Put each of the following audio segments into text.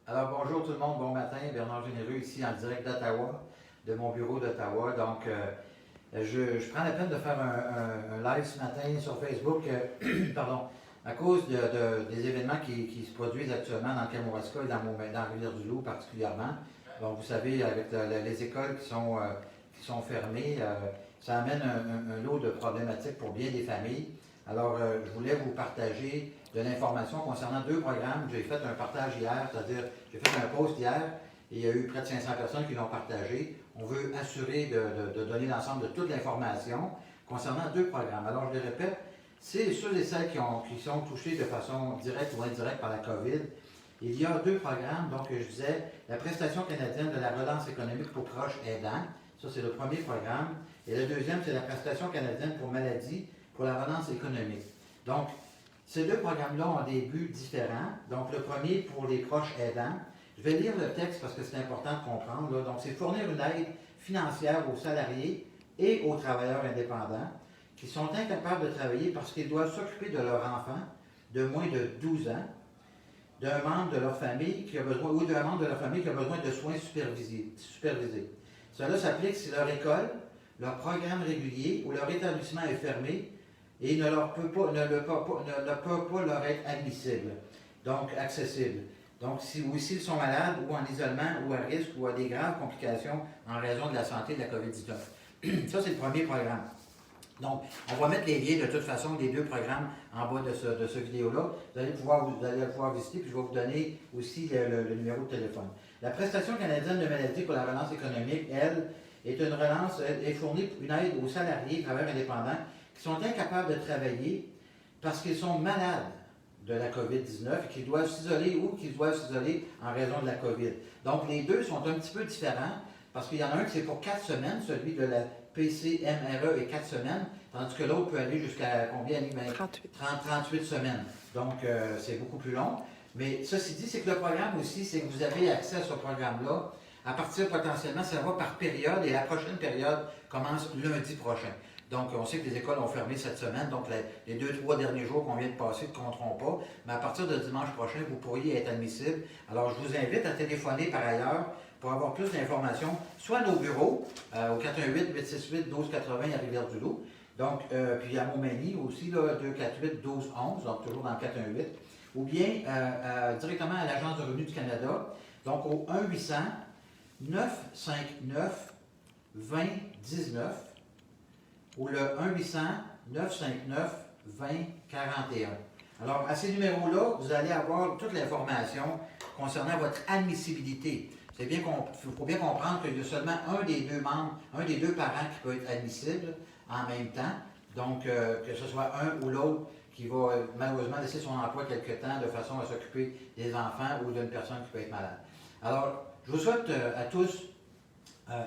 Alors bonjour tout le monde, bon matin, Bernard Généreux ici en direct d'Ottawa, de mon bureau d'Ottawa. Donc je prends la peine de faire un live ce matin sur Facebook, pardon, à cause des événements qui se produisent actuellement dans le Kamouraska et dans Rivière-du-Loup particulièrement. Donc vous savez, avec les écoles qui sont fermées, ça amène un lot de problématiques pour bien des familles. Alors, je voulais vous partager de l'information concernant deux programmes. J'ai fait un partage hier, c'est-à-dire j'ai fait un post hier et il y a eu près de 500 personnes qui l'ont partagé. On veut assurer de donner l'ensemble de toute l'information concernant deux programmes. Alors, je les répète, c'est ceux et celles qui sont touchés de façon directe ou indirecte par la COVID. Il y a deux programmes, donc je disais, la prestation canadienne de la relance économique pour proches aidants, ça c'est le premier programme, et le deuxième c'est la prestation canadienne pour maladie pour la relance économique. Donc, ces deux programmes-là ont des buts différents. Donc, le premier pour les proches aidants, je vais lire le texte parce que c'est important de comprendre. Là. Donc, c'est fournir une aide financière aux salariés et aux travailleurs indépendants qui sont incapables de travailler parce qu'ils doivent s'occuper de leur enfant de moins de 12 ans, d'un membre de leur famille qui a besoin, ou d'un membre de leur famille qui a besoin de soins supervisés. Cela s'applique si leur école, leur programme régulier ou leur établissement est fermé et ne peut pas leur être admissible, donc accessible. Donc, s'ils sont malades ou en isolement ou à risque ou à des graves complications en raison de la santé de la COVID-19. Ça, c'est le premier programme. Donc, on va mettre les liens de toute façon des deux programmes en bas de ce vidéo-là. Vous allez pouvoir visiter, puis je vais vous donner aussi le numéro de téléphone. La prestation canadienne de maladie pour la relance économique, elle, est fournie une aide aux salariés, travailleurs indépendants, qui sont incapables de travailler parce qu'ils sont malades de la COVID-19 et qu'ils doivent s'isoler ou qu'ils doivent s'isoler en raison de la COVID. Donc, les deux sont un petit peu différents parce qu'il y en a un qui c'est pour 4 semaines, celui de la PCMRE est 4 semaines, tandis que l'autre peut aller jusqu'à combien? 38 semaines. Donc, c'est beaucoup plus long. Mais ceci dit, c'est que le programme aussi, c'est que vous avez accès à ce programme-là à partir potentiellement, ça va par période et la prochaine période commence lundi prochain. Donc, on sait que les écoles ont fermé cette semaine, donc les 2-3 derniers jours qu'on vient de passer ne compteront pas. Mais à partir de dimanche prochain, vous pourriez être admissible. Alors, je vous invite à téléphoner par ailleurs pour avoir plus d'informations, soit à nos bureaux, au 418-868-1280 à Rivière-du-Loup, donc, puis à Montmagny aussi, là, 248-1211, donc toujours dans le 418, ou bien directement à l'Agence de revenus du Canada, donc au 1-800-959-2019 ou le 1-800-959-2041. Alors, à ces numéros-là, vous allez avoir toute l'information concernant votre admissibilité. Il faut bien comprendre qu'il y a seulement un des deux membres, un des deux parents qui peut être admissible en même temps. Donc, que ce soit un ou l'autre qui va malheureusement laisser son emploi quelque temps de façon à s'occuper des enfants ou d'une personne qui peut être malade. Alors, je vous souhaite à tous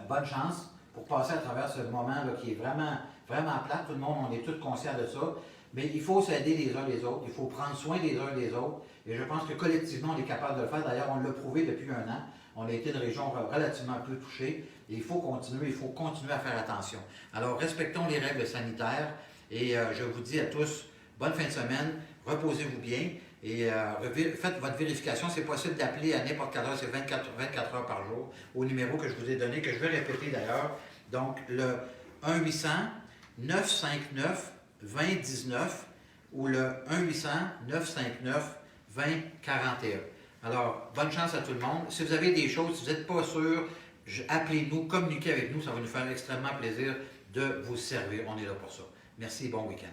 bonne chance pour passer à travers ce moment là, qui est vraiment plate. Tout le monde, on est tous conscients de ça. Mais il faut s'aider les uns les autres. Il faut prendre soin des uns des autres. Et je pense que collectivement, on est capable de le faire. D'ailleurs, on l'a prouvé depuis 1 an. On a été une région relativement peu touchée. Et il faut continuer à faire attention. Alors, respectons les règles sanitaires. Et je vous dis à tous, bonne fin de semaine. Reposez-vous bien. Et faites votre vérification. C'est possible d'appeler à n'importe quelle heure. C'est 24 heures par jour au numéro que je vous ai donné, que je vais répéter d'ailleurs. Donc, le 1-800-959-2019 ou le 1-800-959-2041. Alors, bonne chance à tout le monde. Si vous avez des choses, si vous n'êtes pas sûr, appelez-nous, communiquez avec nous. Ça va nous faire extrêmement plaisir de vous servir. On est là pour ça. Merci et bon week-end.